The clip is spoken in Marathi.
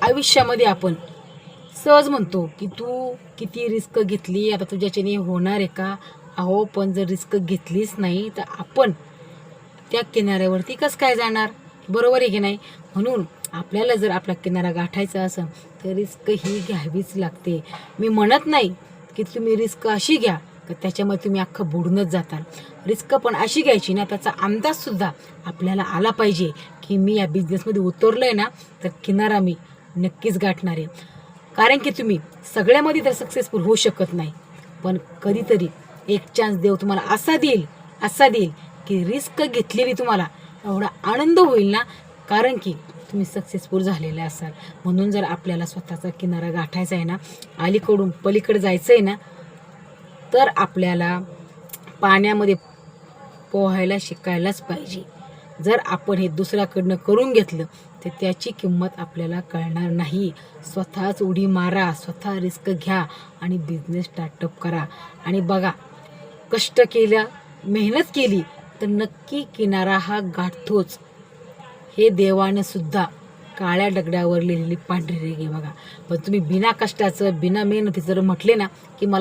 आयुष्यामध्ये आपण सहज म्हणतो की तू किती रिस्क घेतली, आता तुझ्याच्याने होणार आहे का? अहो, पण जर रिस्क घेतलीच नाही तर आपण त्या किनाऱ्यावरती कसं काय जाणार? बरोबर आहे की नाही? म्हणून आपल्याला जर आपला किनारा गाठायचा असेल तर रिस्क ही घ्यावीच लागते. मी म्हणत नाही की तुम्ही रिस्क अशी घ्या तर त्याच्यामध्ये तुम्ही अख्खं बुडूनच जाताल. रिस्क पण अशी घ्यायची ना, त्याचा अंदाजसुद्धा आपल्याला आला पाहिजे की मी या बिझनेसमध्ये उतरलो आहे ना, तर किनारा मी नक्कीच गाठणार आहे. कारण की तुम्ही सगळ्यामध्ये तर सक्सेसफुल होऊ शकत नाही, पण कधीतरी एक चान्स देव तुम्हाला असा देईल की रिस्क घेतलेली तुम्हाला एवढा आनंद होईल ना, कारण की तुम्ही सक्सेसफुल झालेले असाल. म्हणून जर आपल्याला स्वतःचा किनारा गाठायचा आहे ना, अलीकडून पलीकडे जायचं आहे ना, तर आपल्याला पाण्यामध्ये पोहायला शिकायलाच पाहिजे. जर आपण हे दुसऱ्याकडनं करून घेतलं तर त्याची किंमत आपल्याला कळणार नाही. स्वतःच उडी मारा, स्वतः रिस्क घ्या आणि बिझनेस स्टार्टअप करा. आणि बघा, कष्ट केलं, मेहनत केली तर नक्की किनारा हा गाठतोच. हे देवानं सुद्धा काळ्या दगडावर लिहिलेली पांढरी रेघ आहे बघा. पण तुम्ही बिना कष्टाचं, बिना मेहनतीचं जर म्हटले ना की मला